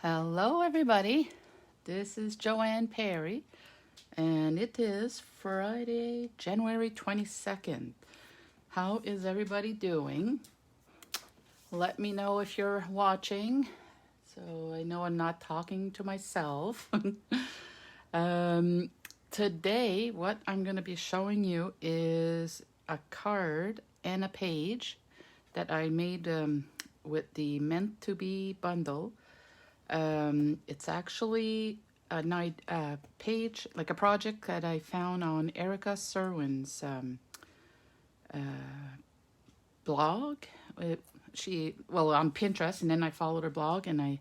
Hello, everybody. This is Joanne Perry, and it is Friday, January 22nd. How is everybody doing? Let me know if you're watching, so I know I'm not talking to myself. um, Today, what I'm going to be showing you is a card and a page that I made with the Meant to Be bundle. It's actually a page, like a project that I found on Erica Cerwin's blog. On Pinterest, and then I followed her blog and I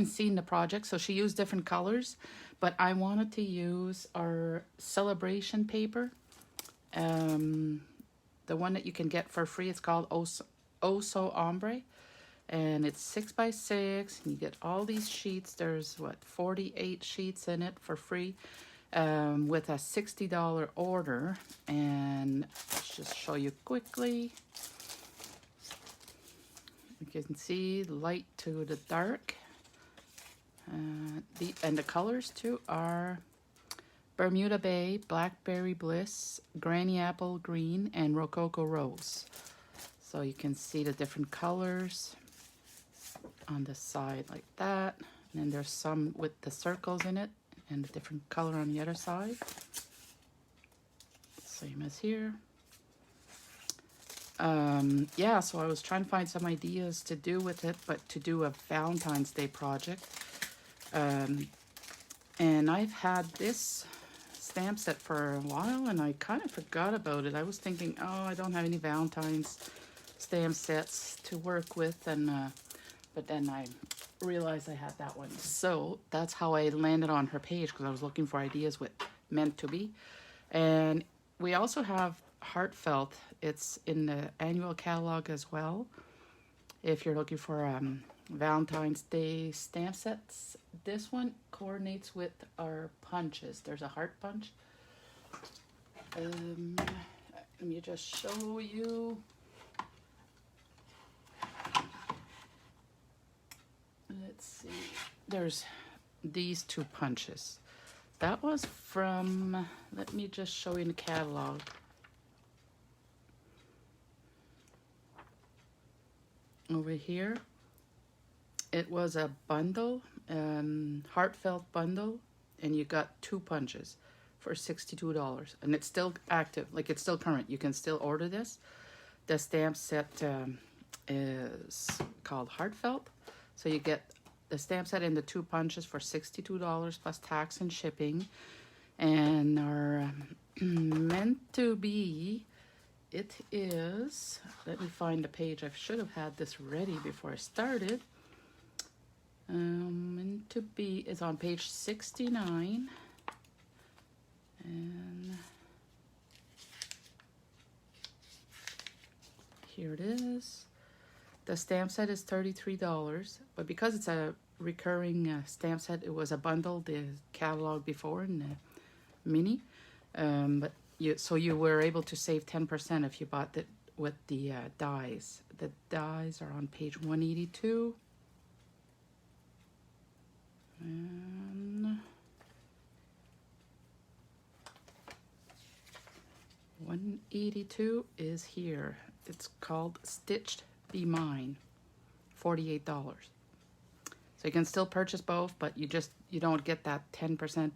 seen the project. So she used different colors, but I wanted to use our celebration paper. The one that you can get for free. It's called Oso Ombre. And it's 6x6, and you get all these sheets. There's 48 sheets in it for free, with a $60 order. And let's just show you quickly. You can see light to the dark. And the colors too are Bermuda Bay, Blackberry Bliss, Granny Apple Green, and Rococo Rose. So you can see the different colors on the side like that. And then there's some with the circles in it and a different color on the other side. Same as here. So I was trying to find some ideas to do with it, but to do a Valentine's Day project. And I've had this stamp set for a while, and I kind of forgot about it. I was thinking, oh, I don't have any Valentine's stamp sets to work with, and but then I realized I had that one. So that's how I landed on her page, because I was looking for ideas with Meant to Be. And we also have Heartfelt. It's in the annual catalog as well. If you're looking for Valentine's Day stamp sets, this one coordinates with our punches. There's a heart punch. Let me just show you. Let's see. There's these two punches. That was from, let me just show you in the catalog. Over here, it was a bundle, heartfelt bundle, and you got two punches for $62. And it's still active, like it's still current. You can still order this. The stamp set is called Heartfelt. So you get the stamp set and the two punches for $62 plus tax and shipping. And our Meant to Be, it is, let me find the page. I should have had this ready before I started. Meant to Be is on page 69. And here it is. The stamp set is $33, but because it's a recurring stamp set, it was a bundle, the catalog before in the mini. So you were able to save 10% if you bought it with the dies. The dies are on page 182. And 182 is here. It's called Stitched Be Mine, $48. So you can still purchase both, but you don't get that 10%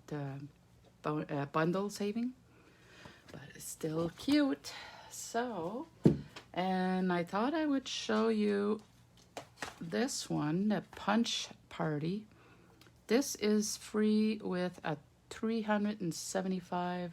bundle saving. But it's still cute. So, and I thought I would show you this one, the Punch Party. This is free with a $375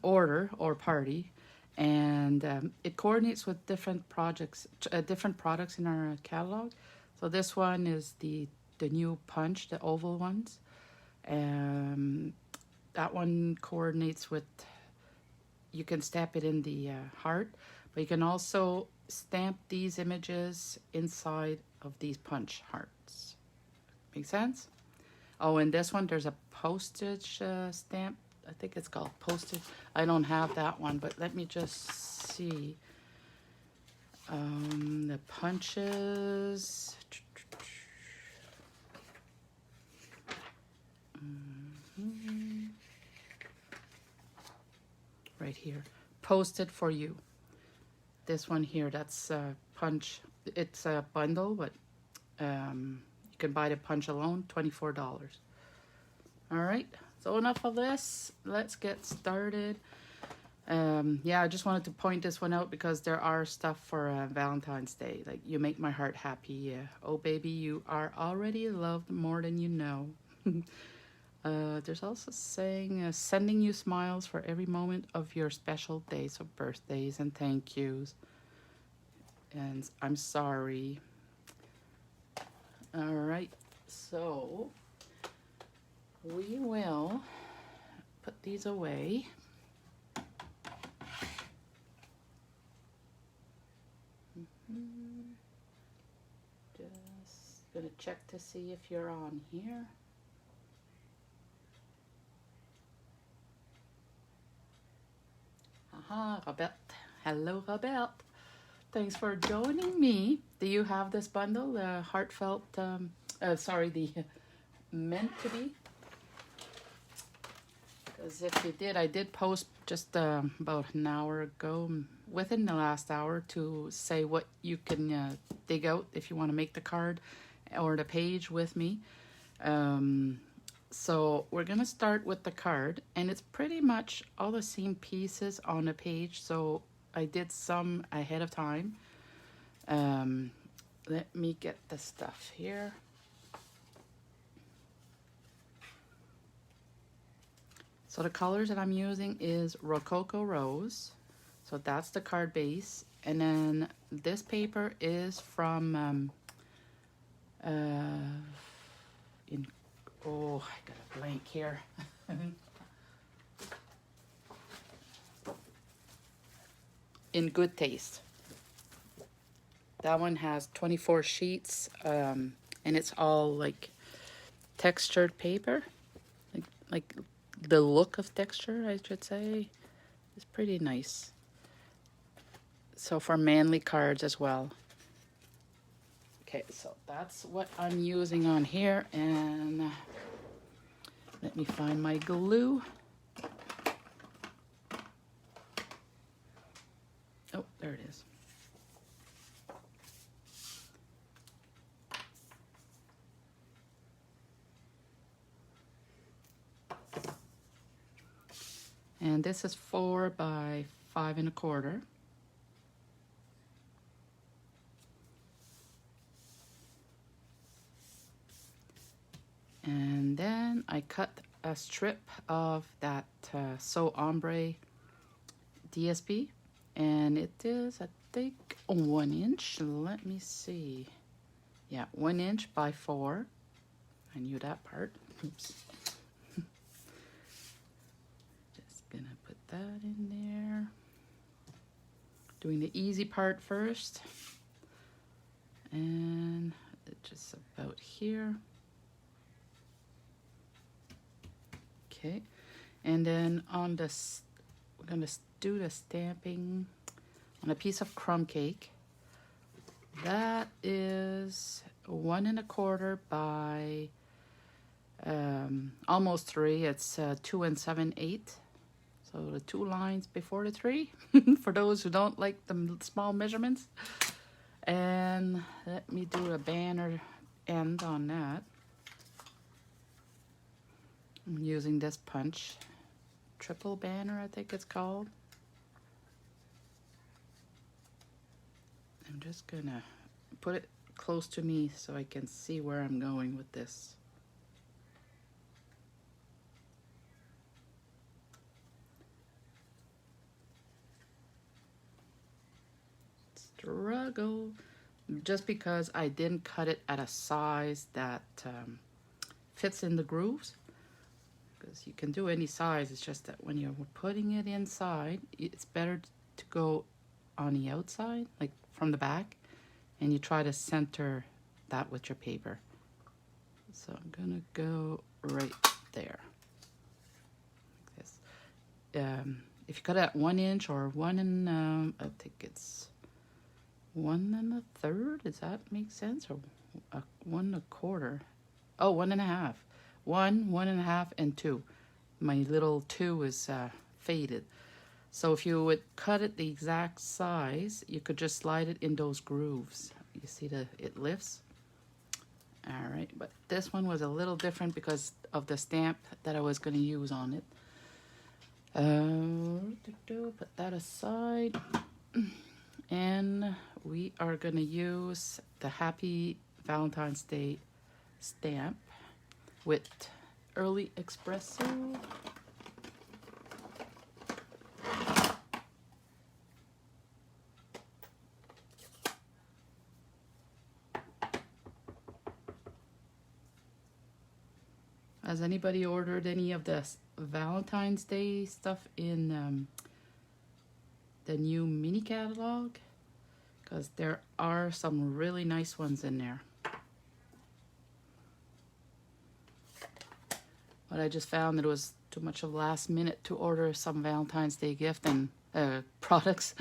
order or party, and it coordinates with different projects, different products in our catalog. So this one is the new punch, the oval ones. That one coordinates with, you can stamp it in the heart, but you can also stamp these images inside of these punch hearts. Make sense? Oh, and this one, there's a postage stamp. I think it's called postage. I don't have that one, but let me just see. The punches. Right here. Posted for you. This one here, that's a punch. It's a bundle, but you can buy the punch alone, $24. All right, so enough of this. Let's get started. Yeah, I just wanted to point this one out because there are stuff for Valentine's Day. Like, you make my heart happy. Oh, baby, you are already loved more than you know. There's also saying, sending you smiles for every moment of your special days, so birthdays and thank yous. And I'm sorry. All right, so we will put these away. Just gonna check to see if you're on here. Aha, Robert. Hello, Robert. Thanks for joining me. Do you have this bundle, the heartfelt, the meant to be? Because if you did, I did post just about an hour ago, within the last hour, to say what you can dig out if you want to make the card or the page with me. So we're going to start with the card, and it's pretty much all the same pieces on the page. So I did some ahead of time. Let me get the stuff here. So the colors that I'm using is Rococo Rose. So that's the card base. And then this paper is from, oh, I got a blank here. In Good Taste. That one has 24 sheets, and it's all like textured paper. Like the look of texture, I should say, is pretty nice. So for manly cards as well. Okay, so that's what I'm using on here, and let me find my glue. Oh, there it is. And this is 4 by 5 1/4. And then I cut a strip of that So Ombre DSP, and it is, I think, 1 inch. Let me see. Yeah, 1 inch by 4. I knew that part. Oops. Just gonna put that in there. Doing the easy part first. And it's just about here. Okay, and then on this, we're gonna do the stamping on a piece of crumb cake. That is 1 1/4 by almost 3. It's 2 7/8. So the 2 lines before the 3, for those who don't like the small measurements. And let me do a banner end on that. I'm using this punch, triple banner, I think it's called. I'm just gonna put it close to me so I can see where I'm going with this. Struggle, just because I didn't cut it at a size that fits in the grooves. Because you can do any size, it's just that when you're putting it inside, it's better to go on the outside, like from the back, and you try to center that with your paper. So I'm gonna go right there, like this. If you cut it at 1 inch or 1 and I think it's 1 1/3. Does that make sense? Or 1 1/4? Oh, 1 1/2. 1 1 1/2, and 2. My little 2 is faded. So if you would cut it the exact size, you could just slide it in those grooves. You see it lifts? All right, but this one was a little different because of the stamp that I was going to use on it. Put that aside. And we are going to use the Happy Valentine's Day stamp with Early Espresso. Has anybody ordered any of the Valentine's Day stuff in the new mini catalog? Because there are some really nice ones in there. But I just found that it was too much of last minute to order some Valentine's Day gift and products.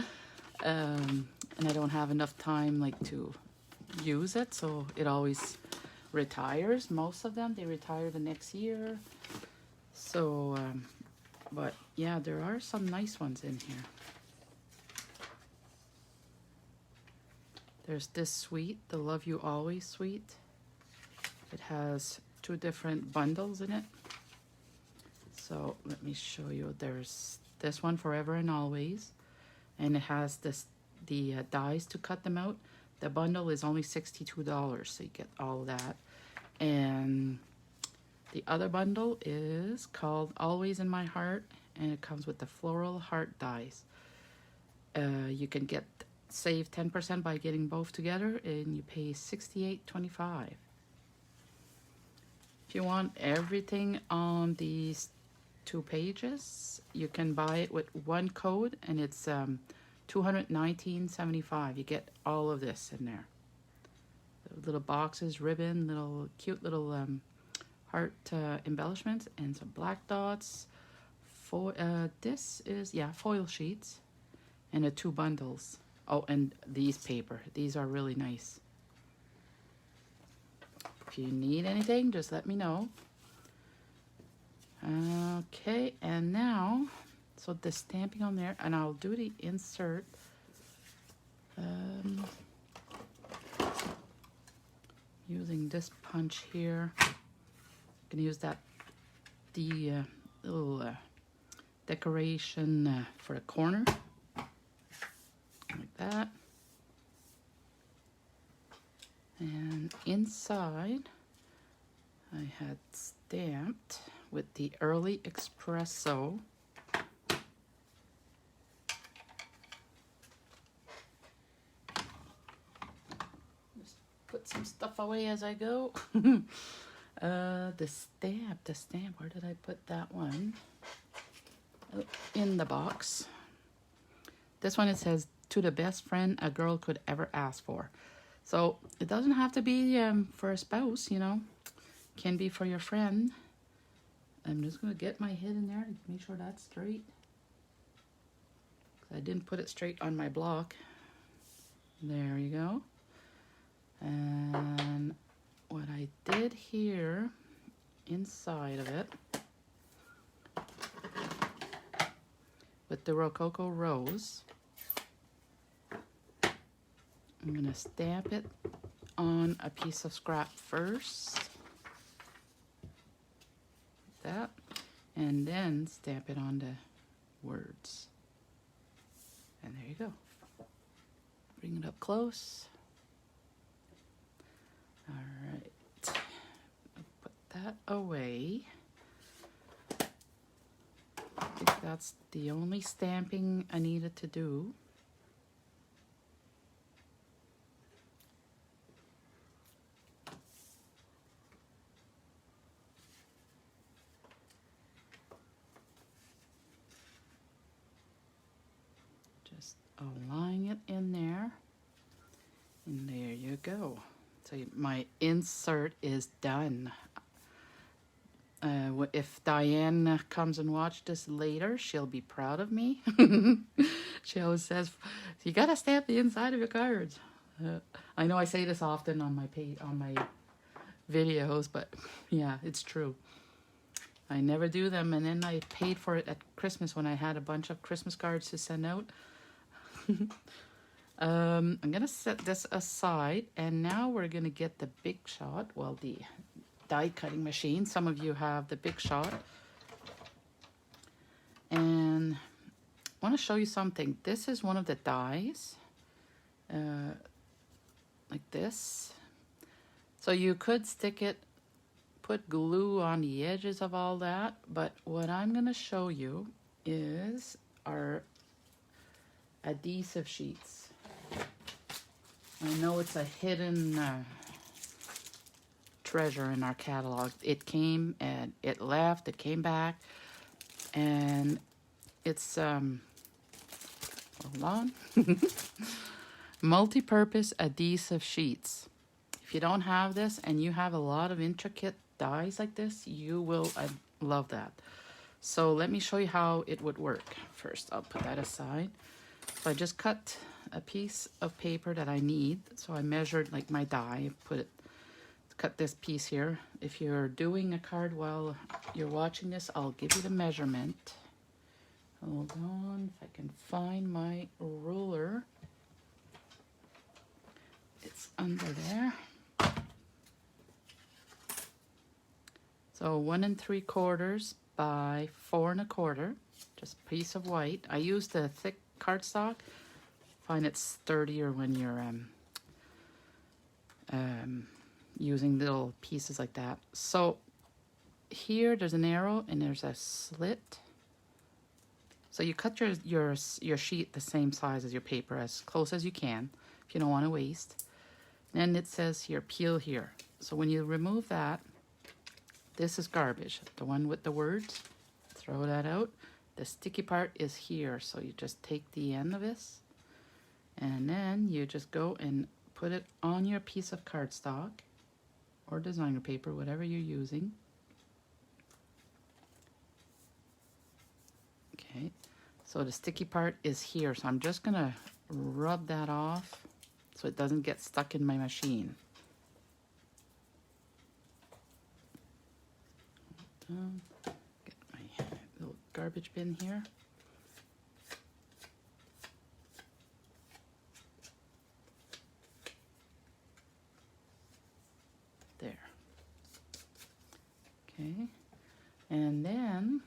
And I don't have enough time to use it, so it always retires. Most of them, they retire the next year. So, but yeah, there are some nice ones in here. There's this suite, the Love You Always suite. It has 2 different bundles in it. So let me show you. There's this one, Forever and Always, and it has the dies to cut them out. The bundle is only $62, so you get all of that. And the other bundle is called Always in My Heart, and it comes with the floral heart dies. You can save 10% by getting both together, and you pay $68.25. If you want everything on these 2 pages, you can buy it with one code, and it's $219.75. You get all of this in there. The little boxes, ribbon, cute little heart embellishments, and some black dots. This is foil sheets, and the 2 bundles. Oh, and these paper. These are really nice. If you need anything, just let me know. Okay, and now, so the stamping on there, and I'll do the insert. Using this punch here. I'm gonna use the little decoration for the corner, like that. And inside, I had stamped with the Early Espresso. Just put some stuff away as I go. The stamp, where did I put that one? Oh, in the box. This one, it says, to the best friend a girl could ever ask for. So it doesn't have to be for a spouse, Can be for your friend. I'm just going to get my head in there and make sure that's straight. I didn't put it straight on my block. There you go. And what I did here, inside of it, with the Rococo Rose, I'm going to stamp it on a piece of scrap first. That, and then stamp it on the words. And there you go. Bring it up close. All right. Put that away. I think that's the only stamping I needed to do. Just align it in there, and there you go. So my insert is done. If Diane comes and watch this later, she'll be proud of me. She always says, "You gotta stamp the inside of your cards." I know I say this often on my videos, but yeah, it's true. I never do them, and then I paid for it at Christmas when I had a bunch of Christmas cards to send out. I'm gonna set this aside, and now we're gonna get the Big Shot. Well, the die cutting machine. Some of you have the Big Shot, and I want to show you something. This is one of the dies, like this. So you could stick it, put glue on the edges of all that, but what I'm gonna show you is our adhesive sheets. I know it's a hidden treasure in our catalog. It came and it left, it came back, and it's hold on. Multi-purpose adhesive sheets. If you don't have this and you have a lot of intricate dies like this, you will love that. So let me show you how it would work. First, I'll put that aside. So I just cut a piece of paper that I need. So I measured like my die, cut this piece here. If you're doing a card while you're watching this, I'll give you the measurement. Hold on, if I can find my ruler. It's under there. So 1 3/4 by 4 1/4, just a piece of white. I use the thick cardstock. Find it's sturdier when you're using little pieces like that. So here there's an arrow and there's a slit. So you cut your sheet the same size as your paper, as close as you can, if you don't want to waste. Then it says here, peel here. So when you remove that, this is garbage. The one with the words, throw that out. The sticky part is here. So you just take the end of this, and then you just go and put it on your piece of cardstock or designer paper, whatever you're using. Okay, so the sticky part is here. So I'm just gonna rub that off so it doesn't get stuck in my machine. Get my little garbage bin here. There. Okay, and then,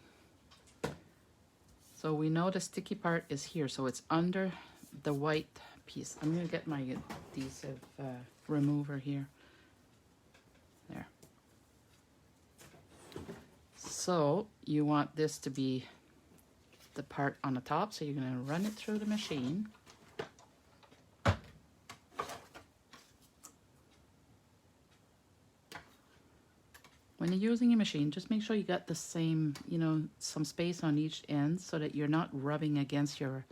so we know the sticky part is here, so it's under the white piece. I'm gonna get my adhesive remover here. There. So you want this to be the part on the top, so you're gonna run it through the machine. When you're using a machine, just make sure you got the same, some space on each end so that you're not rubbing against your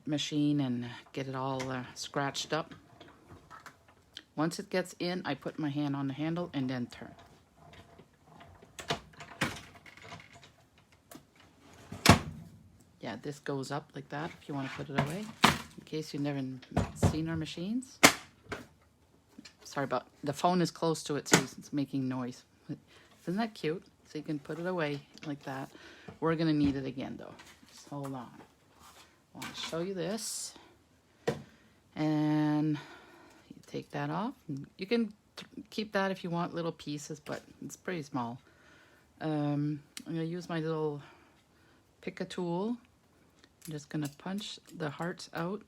machine and get it all scratched up. Once it gets in, I put my hand on the handle and then turn. Yeah, this goes up like that if you want to put it away, in case you've never seen our machines. Sorry about, the phone is close to it, so it's making noise. Isn't that cute? So you can put it away like that. We're gonna need it again though. Just hold on. I want to show you this. And you take that off. You can keep that if you want little pieces, but it's pretty small. I'm gonna use my little pick a tool. I'm just gonna punch the hearts out.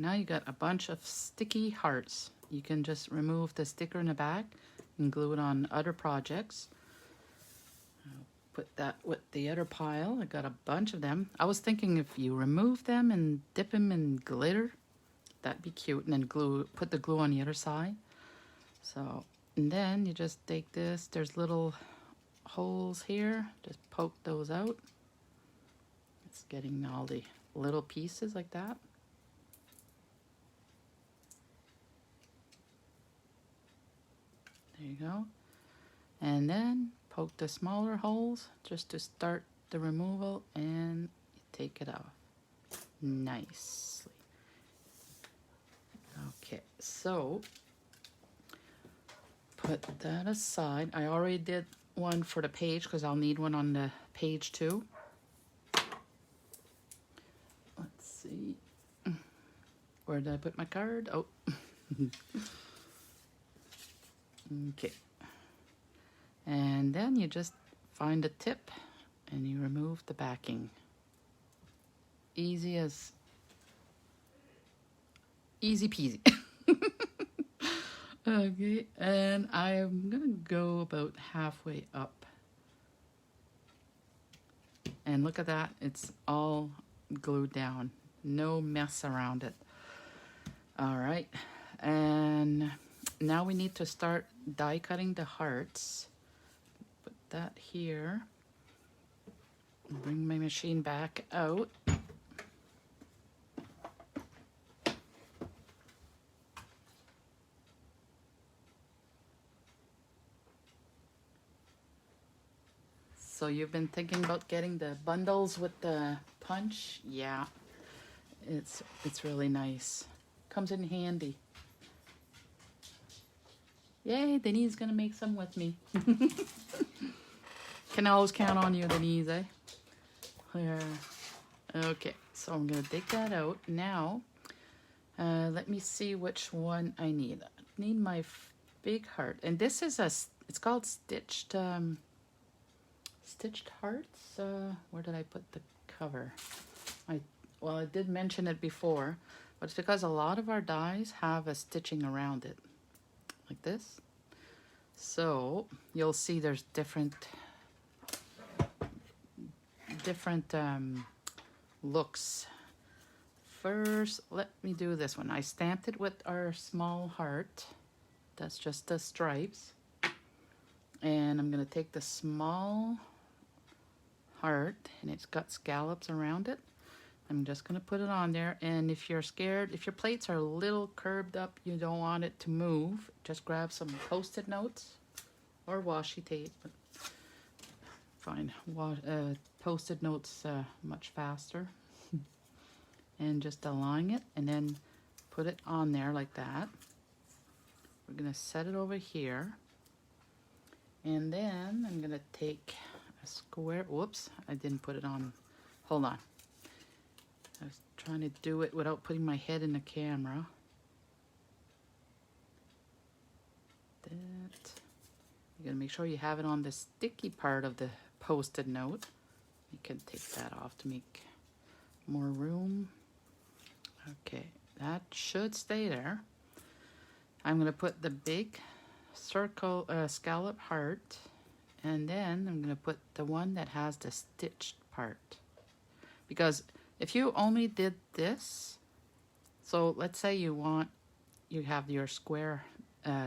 Now you got a bunch of sticky hearts. You can just remove the sticker in the back and glue it on other projects. I'll put that with the other pile. I got a bunch of them. I was thinking if you remove them and dip them in glitter, that'd be cute. And then put the glue on the other side. So, and then you just take this. There's little holes here. Just poke those out. It's getting all the little pieces like that. you go. And then poke the smaller holes just to start the removal, and you take it off nicely. Okay, so put that aside. I already did one for the page because I'll need one on the page too. Let's see. Where did I put my card? Oh. Okay. And then you just find a tip and you remove the backing. Easy peasy. Okay, and I'm gonna go about halfway up. And look at that, it's all glued down. No mess around it. All right, and now we need to start die cutting the hearts. Put that here. Bring my machine back out. So you've been thinking about getting the bundles with the punch? Yeah, it's really nice. Comes in handy. Yay, Denise gonna make some with me. Can always count on you, Denise, eh? There. Okay, so I'm gonna dig that out now. Let me see which one I need. I need my big heart, and this is it's called stitched hearts. Where did I put the cover? Well, I did mention it before, but it's because a lot of our dies have a stitching around it, like this. So you'll see there's different looks. First, let me do this one. I stamped it with our small heart. That's just the stripes. And I'm gonna take the small heart, and it's got scallops around it. I'm just gonna put it on there, and if you're scared, if your plates are a little curved up, you don't want it to move, just grab some Post-it notes or washi tape. Fine, Post-it notes much faster. And just align it, and then put it on there like that. We're gonna set it over here, and then I'm gonna take a square. Whoops, I didn't put it on. Hold on. I was trying to do it without putting my head in the camera. That. You gotta make sure you have it on the sticky part of the Post-it note. You can take that off to make more room. Okay, that should stay there. I'm gonna put the big circle scallop heart, and then I'm gonna put the one that has the stitched part. Because if you only did this, so let's say you have your square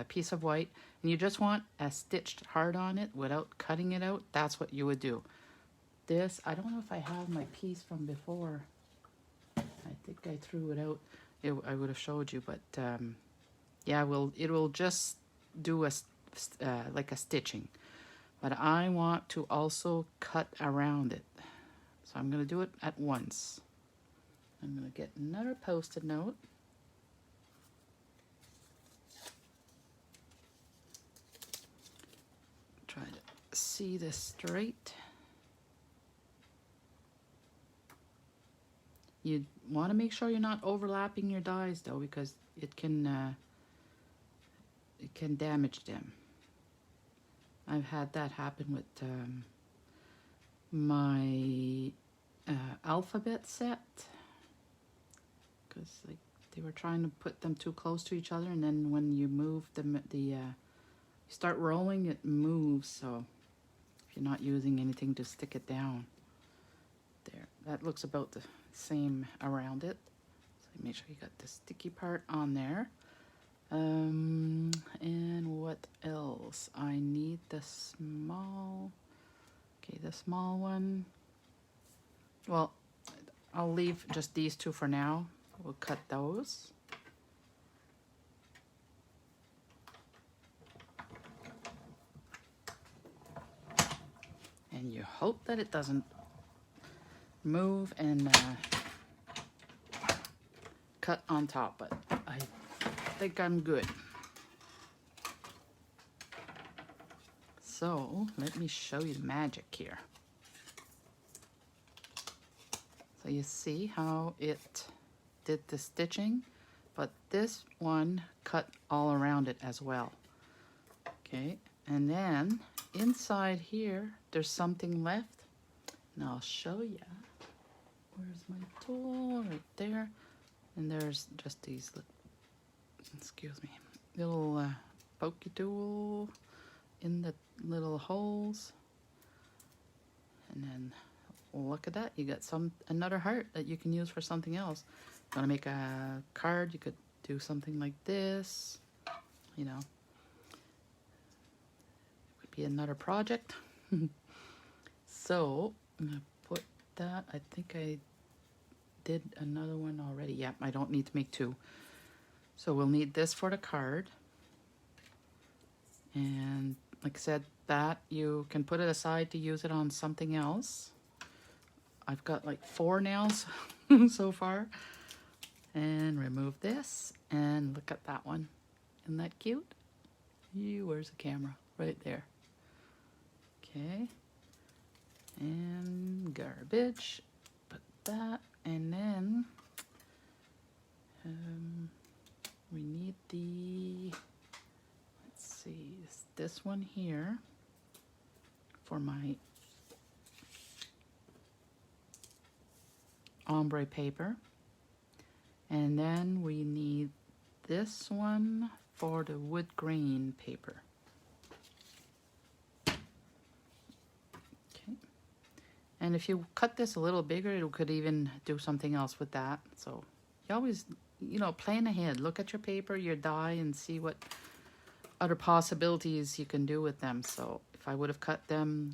piece of white, and you just want a stitched heart on it without cutting it out, that's what you would do. This, I don't know if I have my piece from before. I think I threw it out. I would have showed you, but yeah, it will just do like a stitching. But I want to also cut around it, so I'm going to do it at once. I'm going to get another Post-it note. Try to see this straight. You want to make sure you're not overlapping your dies though, because it can damage them. I've had that happen with my alphabet set, because like they were trying to put them too close to each other, and then when you move you start rolling, it moves. So if you're not using anything to stick it down, there, that looks about the same around it. So make sure you got the sticky part on there. And what else? I need the small one. Well, I'll leave just these two for now. We'll cut those. and you hope that it doesn't move and cut on top, but I think I'm good. So let me show you the magic here. So you see how it did the stitching, but this one cut all around it as well. Okay, and then inside here there's something left, and I'll show you. Where's my tool? Right there. And there's just these, excuse me, little pokey tool in the little holes, and then look at that, you got another heart that you can use for something else. Want to make a card, you could do something like this, you know. It would be another project. So I'm gonna put that, I think I did another one already. Yep, I don't need to make two. So we'll need this for the card. And like I said, that you can put it aside to use it on something else. I've got like 4 nails so far. And remove this, and look at that one. Isn't that cute? Where's the camera? Right there. Okay. And garbage. Put that, and then we need the, let's see, this one here for my ombre paper. And then we need this one for the wood grain paper. Okay. And if you cut this a little bigger, it could even do something else with that. So you always, you know, plan ahead. Look at your paper, your die, and see what other possibilities you can do with them. So if I would have cut them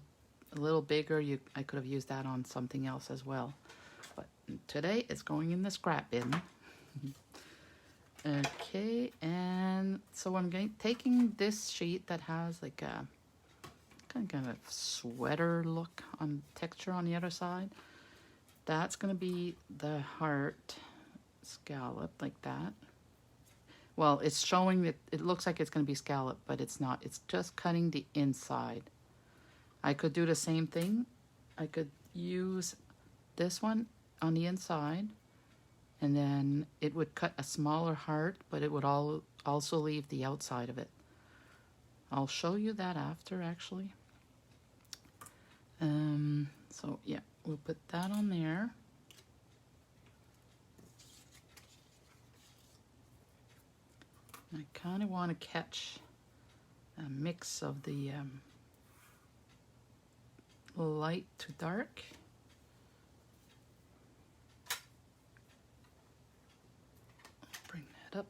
a little bigger, I could have used that on something else as well. But today it's going in the scrap bin. Okay, and so I'm taking this sheet that has like a kind of sweater look on texture on the other side. That's going to be the heart scallop like that. Well, it's showing that it looks like it's going to be scallop, but it's not. It's just cutting the inside. I could do the same thing. I could use this one on the inside, and then it would cut a smaller heart, but it would also leave the outside of it. I'll show you that after, actually. So yeah, we'll put that on there. I kind of want to catch a mix of the light to dark. Bring that up.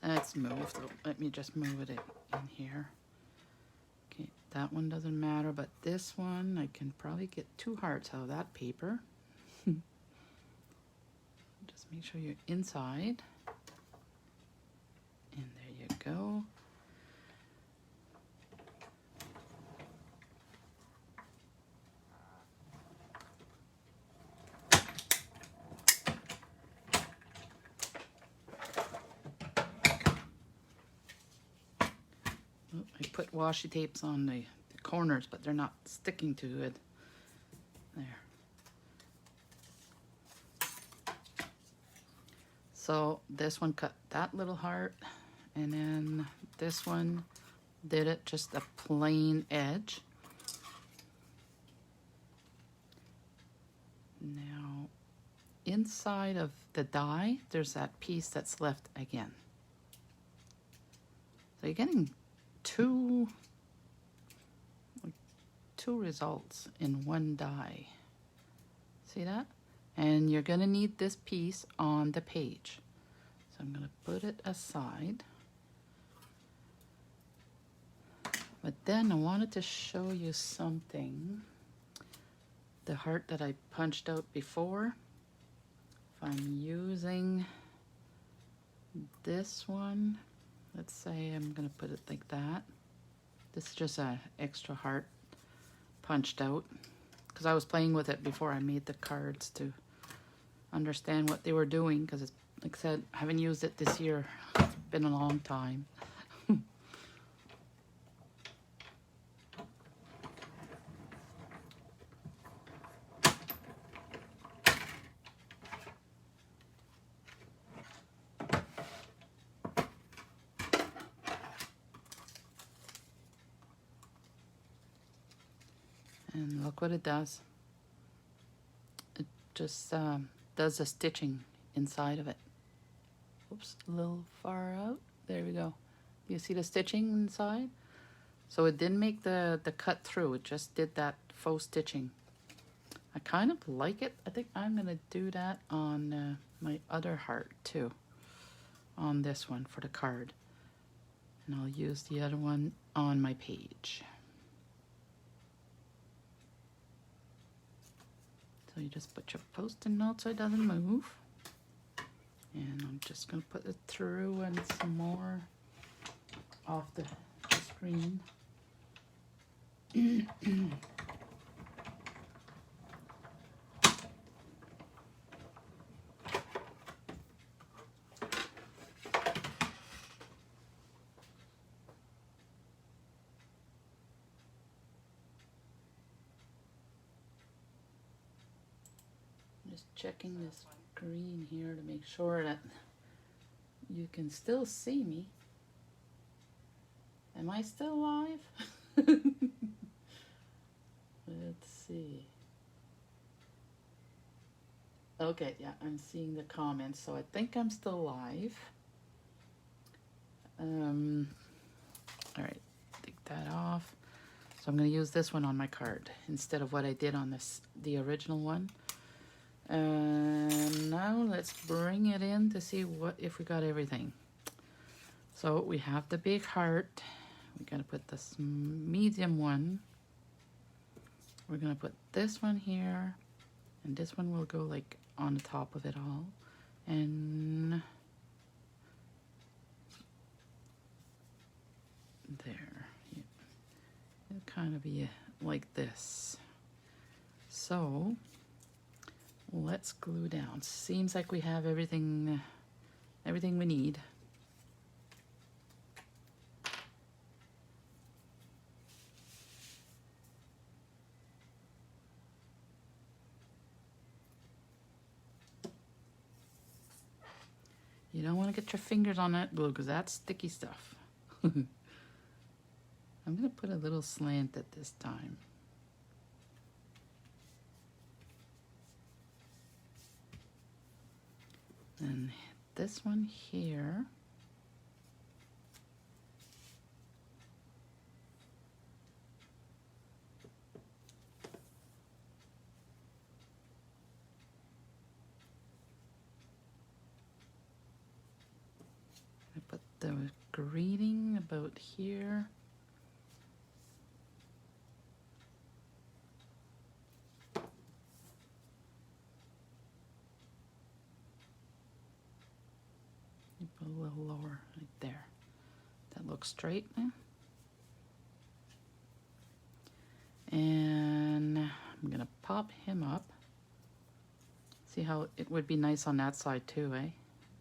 That's moved, so let me just move it in here. Okay, that one doesn't matter, but this one, I can probably get 2 hearts out of that paper. Just make sure you're inside. And there you go. I put washi tapes on the corners, but they're not sticking too good. There. So this one cut that little heart, and then this one did it just a plain edge. Now, inside of the die, there's that piece that's left again. So you're getting two results in one die. See that? And you're going to need this piece on the page. So I'm going to put it aside. But then I wanted to show you something. The heart that I punched out before. If I'm using this one, let's say I'm gonna put it like that. This is just a extra heart punched out because I was playing with it before I made the cards to understand what they were doing, because it's, like I said, I haven't used it this year. It's been a long time. And look what it does. It just does the stitching inside of it. Oops, a little far out. There we go. You see the stitching inside? So it didn't make the cut through. It just did that faux stitching. I kind of like it. I think I'm going to do that on my other heart too. On this one for the card. And I'll use the other one on my page. So you just put your post-it note so it doesn't move. And I'm just going to put it through and some more off the screen. Just checking the screen here to make sure that you can still see me. Am I still live? Let's see. Okay, yeah, I'm seeing the comments, so I think I'm still live. All right, take that off. So I'm going to use this one on my card instead of what I did on the original one. And now let's bring it in to see if we got everything. So we have the big heart. We're going to put this medium one. We're going to put this one here. And this one will go like on the top of it all. And there. Yeah. It'll kind of be like this. So let's glue down. Seems like we have everything we need. You don't want to get your fingers on that glue because that's sticky stuff. I'm going to put a little slant at this time. And this one here. I put the greeting about here. A little lower, right there. That looks straight now. And I'm gonna pop him up. See how it would be nice on that side too, eh?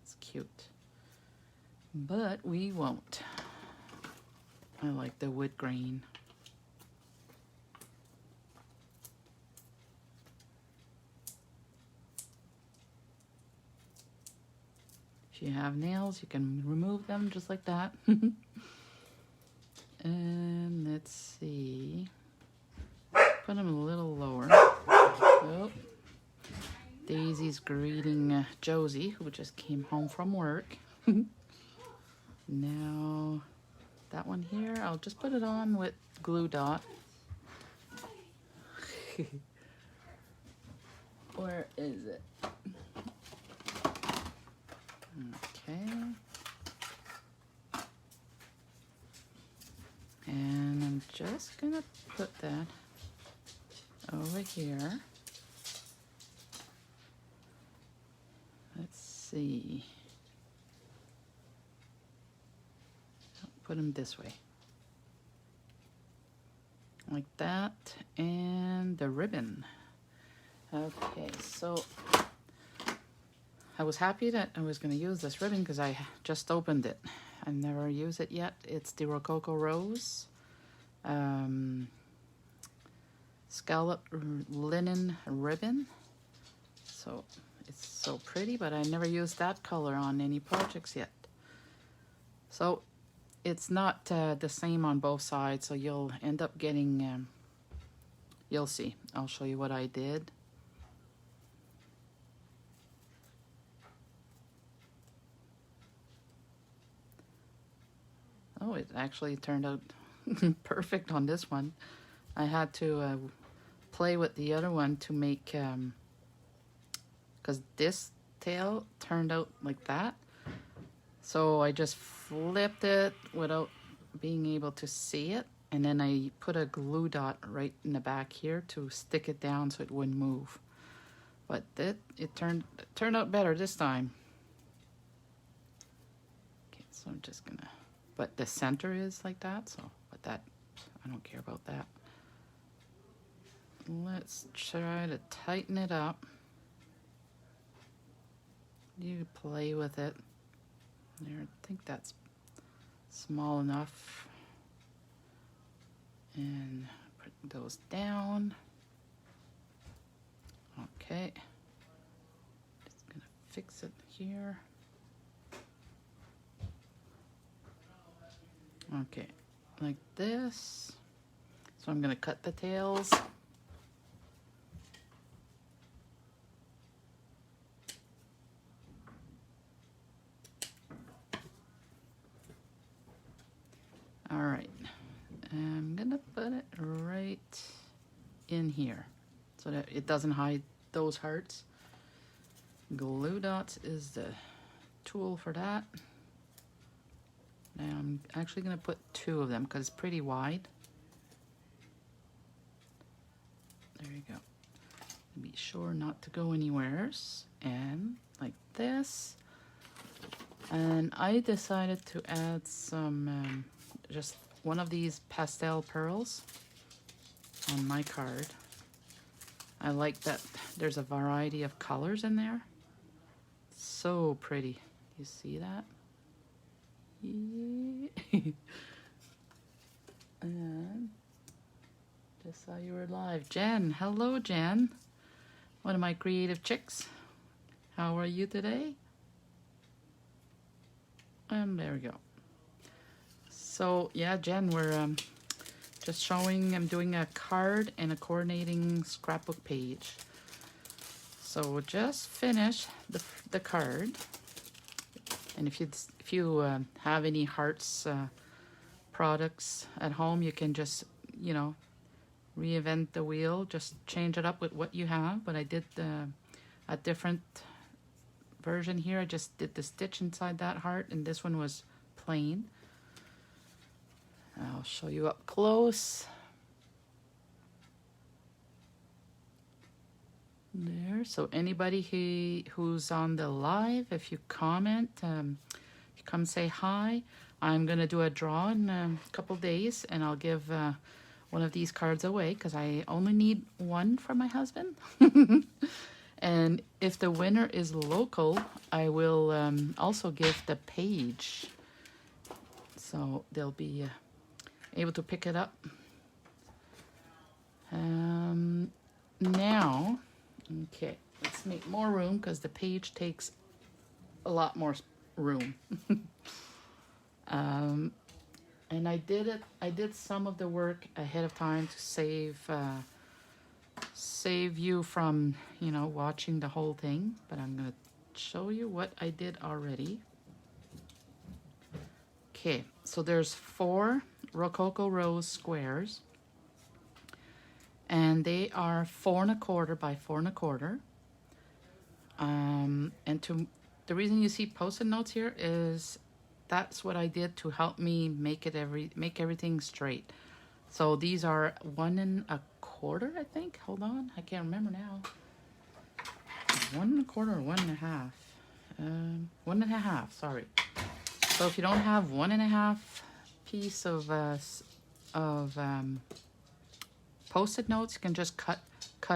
It's cute. But we won't. I like the wood grain. If you have nails, you can remove them just like that. And let's see. Put them a little lower. Oh. Daisy's greeting Josie, who just came home from work. Now, that one here, I'll just put it on with glue dot. Where is it? Okay. And I'm just gonna put that over here. Let's see. put them this way. Like that. And the ribbon. Okay, so I was happy that I was going to use this ribbon because I just opened it. I've never used it yet. It's the Rococo Rose scallop linen ribbon. So it's so pretty, but I never used that color on any projects yet. So it's not the same on both sides, so you'll end up getting, you'll see. I'll show you what I did. Oh, it actually turned out perfect on this one. I had to play with the other one to make, because this tail turned out like that. So I just flipped it without being able to see it. And then I put a glue dot right in the back here to stick it down so it wouldn't move. But it turned out better this time. Okay, so I'm just gonna, but the center is like that, so, but that, I don't care about that. Let's try to tighten it up. You play with it. There, I think that's small enough. And put those down. Okay. Just gonna fix it here. Okay, like this. So I'm gonna cut the tails. All right, I'm gonna put it right in here so that it doesn't hide those hearts. Glue dots is the tool for that. Now I'm actually gonna put 2 of them because it's pretty wide. There you go. Be sure not to go anywheres. And like this. And I decided to add some just one of these pastel pearls on my card. I like that there's a variety of colors in there. So pretty. You see that? Yeah. And just saw you were live. Jen, hello Jen. One of my creative chicks. How are you today? And there we go. So yeah, Jen, we're just showing, I'm doing a card and a coordinating scrapbook page. So we'll just finish the card. And if you have any Hearts products at home, you can just, you know, reinvent the wheel, just change it up with what you have. But I did a different version here. I just did the stitch inside that heart, and this one was plain. I'll show you up close. There. So anybody who's on the live, if you comment, you come say hi. I'm gonna do a draw in a couple days, and I'll give one of these cards away because I only need one for my husband. And if the winner is local, I will also give the page, so they'll be able to pick it up. Now, okay, let's make more room because the page takes a lot more room. And I did some of the work ahead of time to save you from, you know, watching the whole thing, but I'm gonna show you what I did already. Okay, so there's 4 Rococo Rose squares, and they are 4 1/4 by 4 1/4. And the reason you see post-it notes here is that's what I did to help me make everything straight. So these are 1 1/4, I think. Hold on, I can't remember now. 1 1/4 or 1 1/2. 1 1/2. Sorry. So if you don't have 1 1/2 piece of Post-it notes, you can just cut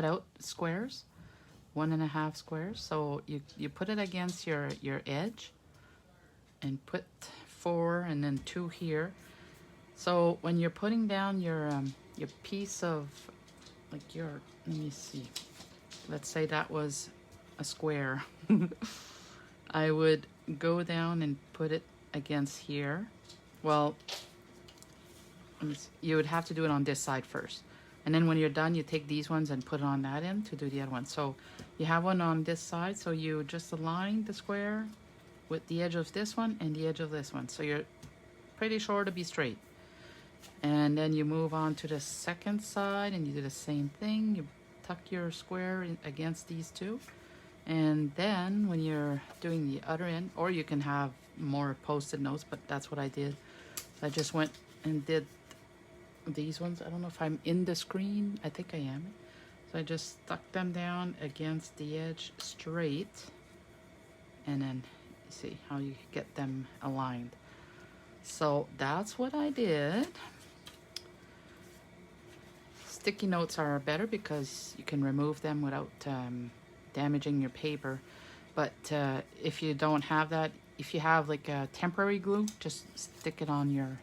out squares, 1.5 squares. So you put it against your edge, and put 4 and then 2 here. So when you're putting down your piece of, like, let me see, let's say that was a square. I would go down and put it against here. Well, you would have to do it on this side first. And then when you're done, you take these ones and put it on that end to do the other one. So you have one on this side, so you just align the square with the edge of this one and the edge of this one. So you're pretty sure to be straight. And then you move on to the second side and you do the same thing. You tuck your square against these two. And then when you're doing the other end, or you can have more Post-it notes, but that's what I did. I just went and did these ones. I don't know if I'm in the screen. I think I am. So I just stuck them down against the edge straight. And then you see how you get them aligned. So that's what I did. Sticky notes are better because you can remove them without damaging your paper. But if you don't have that, if you have like a temporary glue, just stick it on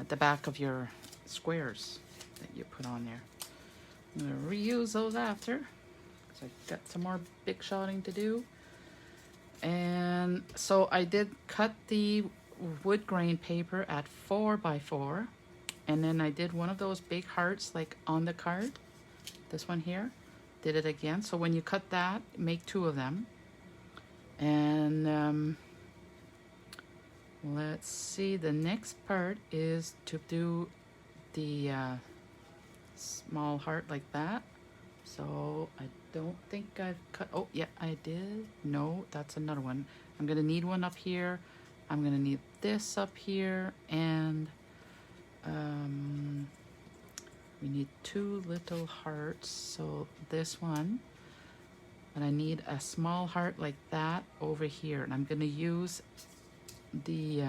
the back of your squares that you put on there. I'm gonna reuse those after, because I've got some more big shotting to do. And so I did cut the wood grain paper at 4x4, and then I did one of those big hearts like on the card. This one here, did it again. So when you cut that, make 2 of them. And let's see, the next part is to do the small heart like that. So I don't think I've cut, oh yeah, I did. No, that's another one. I'm gonna need one up here. I'm gonna need this up here, and we need 2 little hearts. So this one, and I need a small heart like that over here. And I'm gonna use the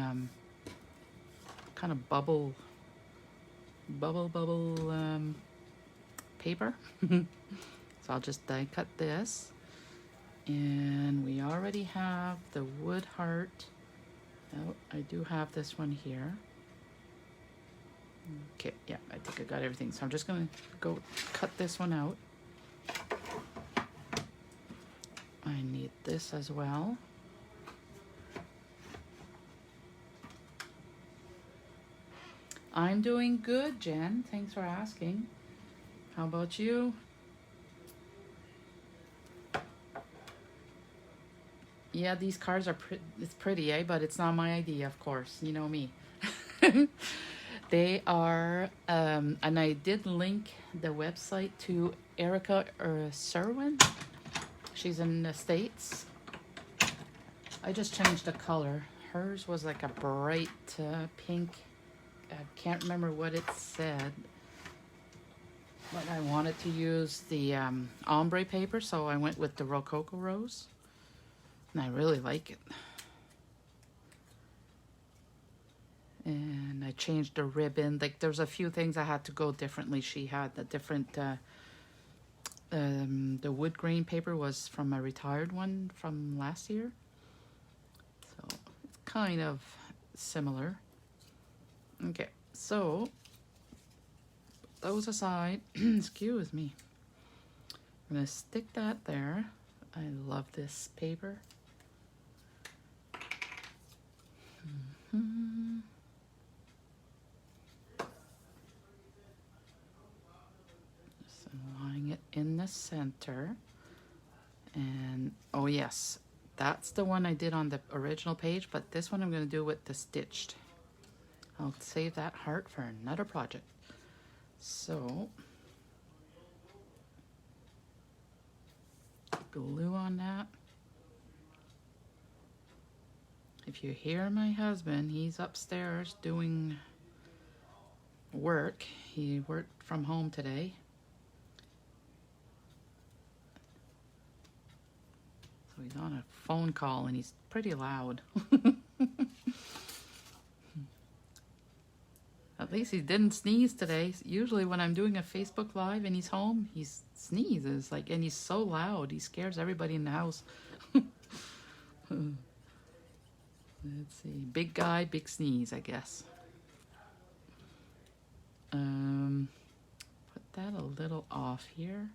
kind of bubble paper. So I'll just die cut this, and we already have the wood heart. Oh, I do have this one here. Okay, yeah, I think I got everything. So I'm just gonna go cut this one out. I need this as well. I'm doing good, Jen. Thanks for asking. How about you? Yeah, these cards are it's pretty, eh? But it's not my idea, of course. You know me. They are, and I did link the website to Erica Cerwin. She's in the States. I just changed the color. Hers was like a bright pink. I can't remember what it said, but I wanted to use the ombre paper, so I went with the Rococo Rose, and I really like it. And I changed the ribbon. Like, there's a few things I had to go differently. She had the different, the wood grain paper was from a retired one from last year. So it's kind of similar. Okay, so those aside, excuse me. I'm gonna stick that there. I love this paper. Just aligning it in the center. And oh yes, that's the one I did on the original page, but this one I'm gonna do with the stitched. I'll save that heart for another project. So, glue on that. If you hear my husband, he's upstairs doing work. He worked from home today. So he's on a phone call and he's pretty loud. least he didn't sneeze today. Usually when I'm doing a Facebook Live and he's home, he sneezes. Like, and he's so loud. He scares everybody in the house. Let's see. Big guy, big sneeze, I guess. Put that a little off here.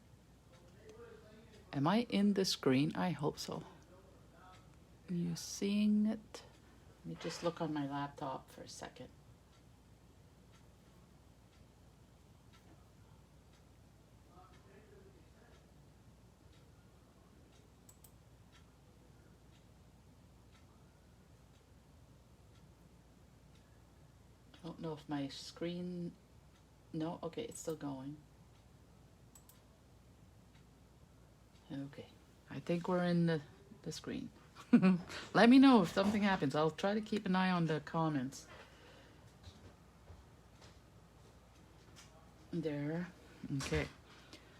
Am I in the screen? I hope so. Are you seeing it? Let me just look on my laptop for a second. I don't know if my screen... No? Okay, it's still going. Okay. I think we're in the screen. Let me know if something happens. I'll try to keep an eye on the comments. There. Okay.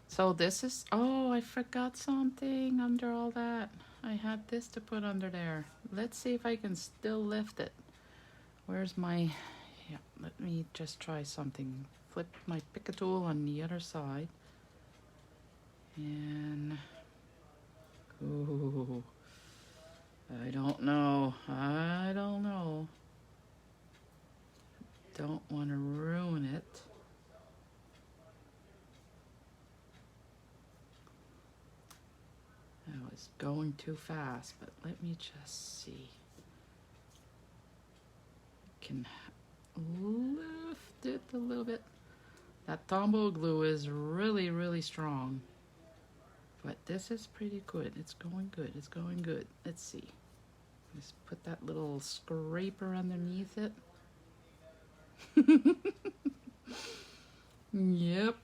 So this is... Oh, I forgot something under all that. I had this to put under there. Let's see if I can still lift it. Where's my... Yeah, let me just try something. Flip my pick tool on the other side. And... Ooh... I don't know. I don't know. Don't want to ruin it. I was going too fast, but let me just see. Can lift it a little bit. That Tombow glue is really, really strong. But this is pretty good. It's going good. It's going good. Let's see. Just put that little scraper underneath it. Yep.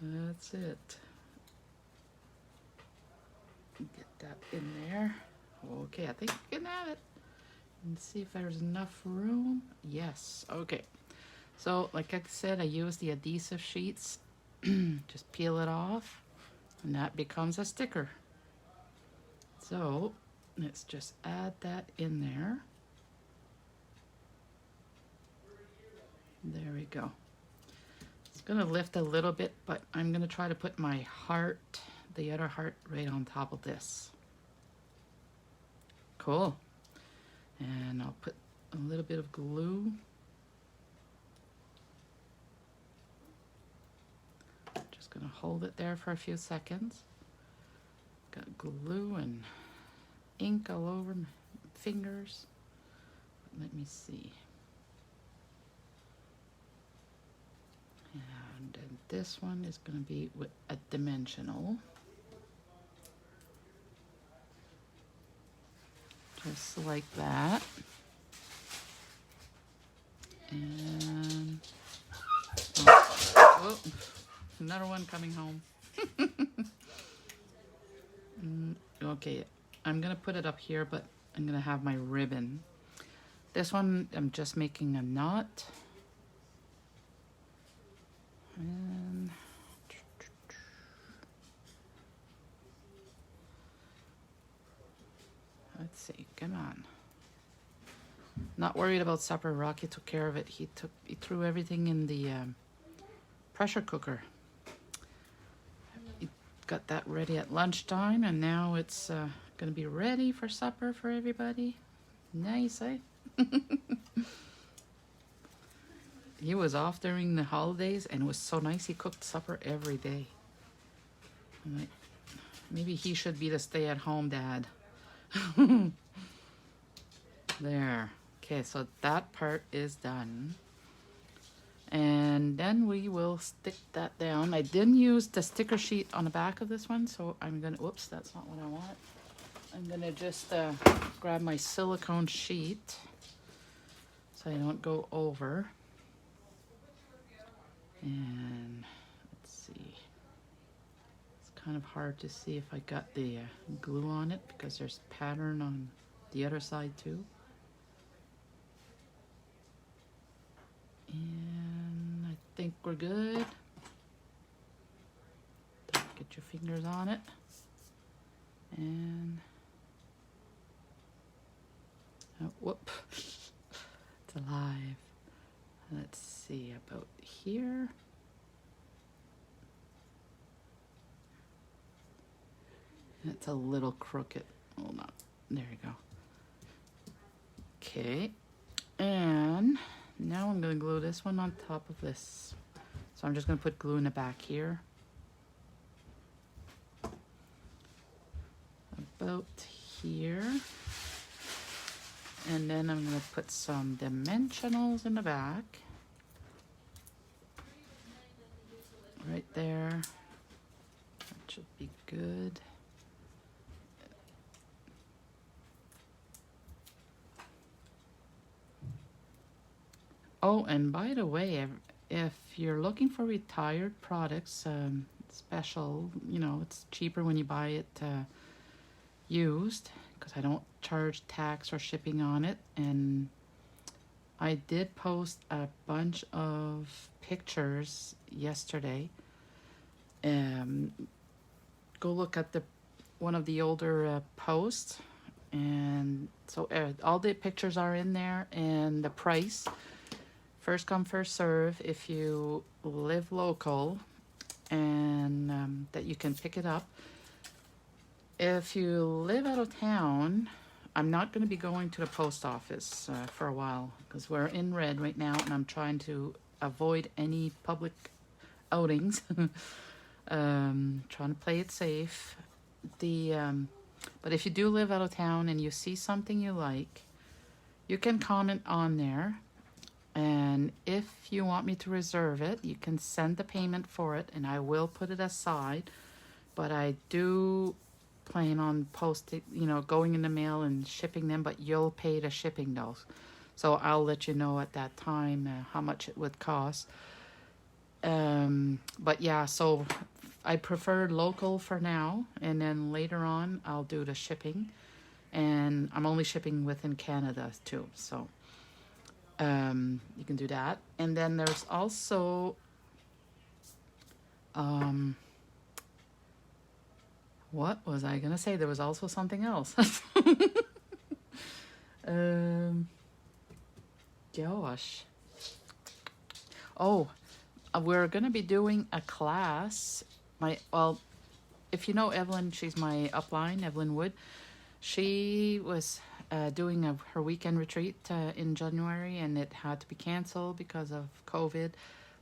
That's it. Get that in there. Okay, I think we can have it. And see if there's enough room. Yes. Okay. So, like I said, I use the adhesive sheets. Just peel it off. And that becomes a sticker. So, let's just add that in there. There we go. It's going to lift a little bit, but I'm going to try to put my heart, the other heart, right on top of this. Cool. And I'll put a little bit of glue. Just going to hold it there for a few seconds. Got glue and ink all over my fingers. Let me see. And then this one is going to be with a dimensional. Just like that. And oh, another one coming home. Okay, I'm gonna put it up here, but I'm gonna have my ribbon. This one, I'm just making a knot. And let's see, come on. Not worried about supper. Rocky took care of it. He threw everything in the pressure cooker. He got that ready at lunchtime, and now it's gonna be ready for supper for everybody. Nice, eh? He was off during the holidays, and it was so nice. He cooked supper every day. I'm like, maybe he should be the stay-at-home dad. There. Okay, so that part is done. And then we will stick that down. I didn't use the sticker sheet on the back of this one, so I'm gonna, whoops, that's not what I want. I'm gonna just grab my silicone sheet so I don't go over. And let's see. It's kind of hard to see if I got the glue on it because there's pattern on the other side too. And I think we're good. Don't get your fingers on it. And oh, whoop, it's alive. Let's see about here. It's a little crooked. Hold on. There you go. Okay. And now I'm going to glue this one on top of this. So I'm just going to put glue in the back here. About here. And then I'm going to put some dimensionals in the back. Right there. That should be good. Oh, and by the way, if you're looking for retired products, special, you know, it's cheaper when you buy it used, because I don't charge tax or shipping on it. And I did post a bunch of pictures yesterday. Go look at one of the older posts, and so all the pictures are in there, and the price. First come, first serve. If you live local, and that you can pick it up. If you live out of town, I'm not going to be going to the post office for a while, because we're in red right now, and I'm trying to avoid any public outings. Trying to play it safe. But if you do live out of town and you see something you like, you can comment on there. And if you want me to reserve it, you can send the payment for it, and I will put it aside. But I do plan on posting, you know, going in the mail and shipping them, but you'll pay the shipping though. So I'll let you know at that time how much it would cost. But yeah, so I prefer local for now, and then later on I'll do the shipping. And I'm only shipping within Canada too, so you can do that. And then there's also what was I gonna say? There was also something else. Gosh. Oh, we're gonna be doing a class. If you know Evelyn, she's my upline, Evelyn Wood. She was doing her weekend retreat in January, and it had to be canceled because of COVID.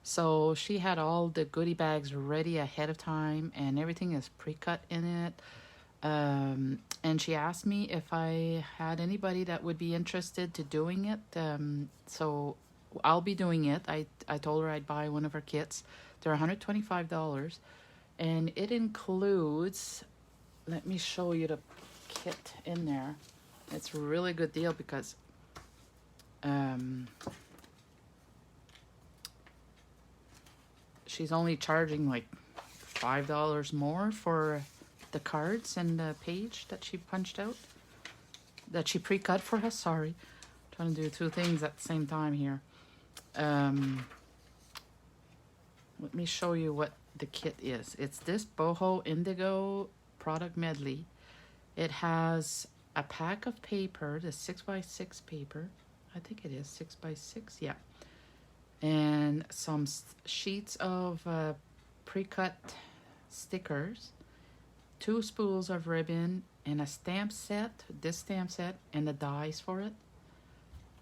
So she had all the goodie bags ready ahead of time, and everything is pre-cut in it. And she asked me if I had anybody that would be interested to doing it. So I'll be doing it. I told her I'd buy one of her kits. They're $125, and it includes, let me show you the kit in there. It's a really good deal because she's only charging like $5 more for the cards and the page that she punched out, that she pre-cut for us. Sorry, trying to do two things at the same time here. Let me show you what the kit is. It's this boho indigo product medley. It has a pack of paper, the 6x6 paper. I think it is 6x6, yeah. And some sheets of pre-cut stickers, 2 spools of ribbon, and a stamp set, this stamp set, and the dies for it.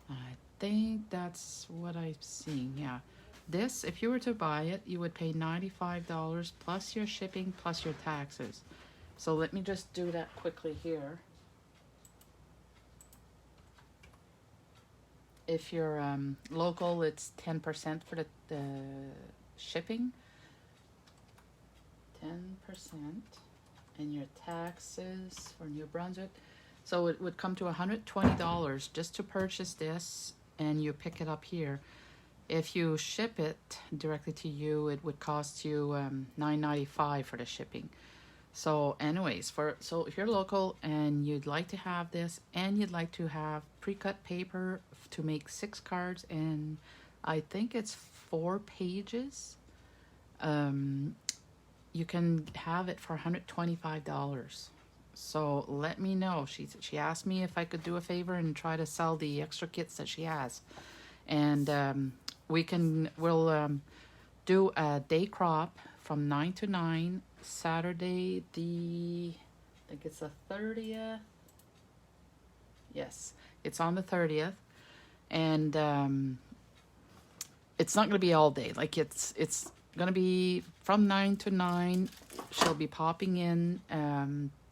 I think that's what I've seen, yeah. This, if you were to buy it, you would pay $95 plus your shipping plus your taxes. So let me just do that quickly here. If you're local, it's 10% for the shipping. 10%. And your taxes for New Brunswick. So it would come to $120 just to purchase this, and you pick it up here. If you ship it directly to you, it would cost you $9.95 for the shipping. So anyways, so if you're local and you'd like to have this, and you'd like to have pre-cut paper to make 6 cards, and I think it's 4 pages, you can have it for $125. So let me know. She asked me if I could do a favor and try to sell the extra kits that she has. And we'll do a day crop from 9 to 9 Saturday, I think it's the 30th. Yes, it's on the 30th. And it's not going to be all day. Like it's going to be from 9 to 9. She'll be popping in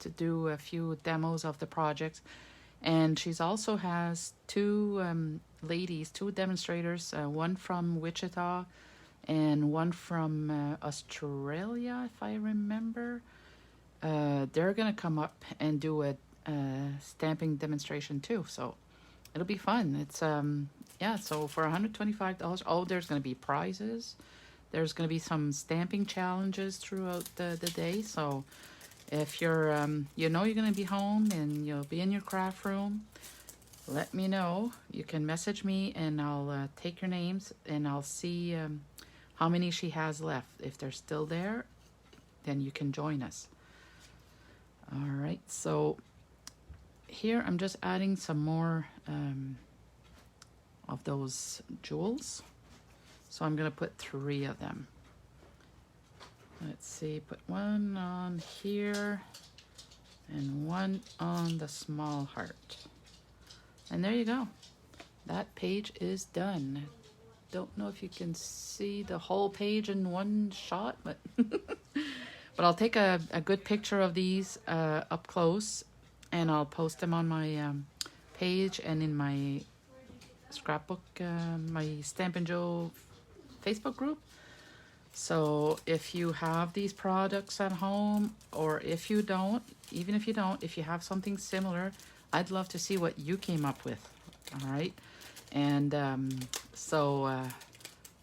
to do a few demos of the projects. And she's also has two ladies, two demonstrators, one from Wichita and one from Australia, if I remember. They're going to come up and do a stamping demonstration too. So it'll be fun. It's yeah, so for $125, oh, there's going to be prizes. There's going to be some stamping challenges throughout the day. So if you're you're going to be home and you'll be in your craft room, let me know. You can message me and I'll take your names and I'll see how many she has left. If they're still there, then you can join us. All right, so here I'm just adding some more of those jewels. So I'm going to put 3 of them. Let's see, put one on here and one on the small heart. And there you go. That page is done. Don't know if you can see the whole page in one shot, but but I'll take a good picture of these up close and I'll post them on my page and in my scrapbook, my Stampin' Joe Facebook group. So if you have these products at home, or if you don't, even if you don't, if you have something similar, I'd love to see what you came up with. All right. And so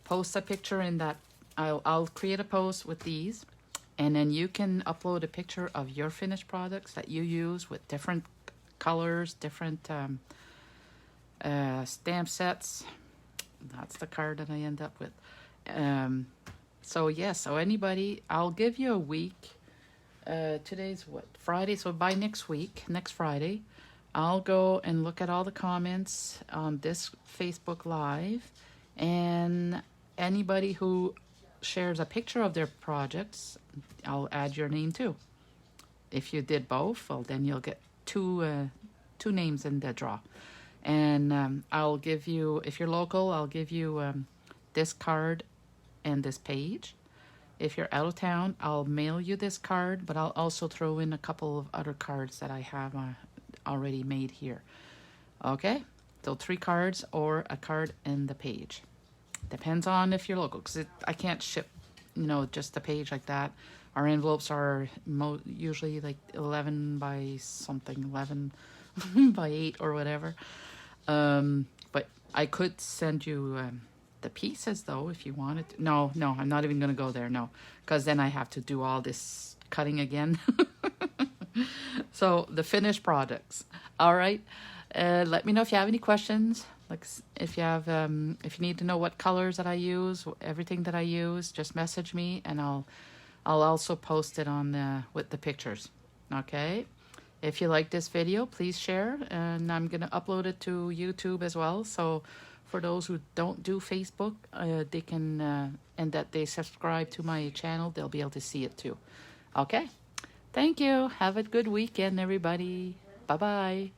post a picture in that. I'll create a post with these, and then you can upload a picture of your finished products that you use with different colors, different stamp sets. That's the card that I end up with. So yeah, so anybody, I'll give you a week. Today's what, Friday? So by next week, next Friday, I'll go and look at all the comments on this Facebook Live, and anybody who shares a picture of their projects, I'll add your name too. If you did both, well, then you'll get two names in the draw. And I'll give you, if you're local, I'll give you this card and this page. If you're out of town, I'll mail you this card, but I'll also throw in a couple of other cards that I have already made here. Okay, so 3 cards or a card and the page. Depends on if you're local, because I can't ship, just a page like that. Our envelopes are usually like 11 by something, 11 by 8 or whatever. But I could send you the pieces though if you wanted to. No, I'm not even going to go there, no, because then I have to do all this cutting again. So the finished products. All right. Let me know if you have any questions. Like if you have, if you need to know what colors that I use, everything that I use, just message me and I'll also post it on with the pictures. Okay. If you like this video, please share, and I'm going to upload it to YouTube as well. So for those who don't do Facebook, they can, and that they subscribe to my channel, they'll be able to see it too. Okay. Thank you. Have a good weekend, everybody. Bye-bye.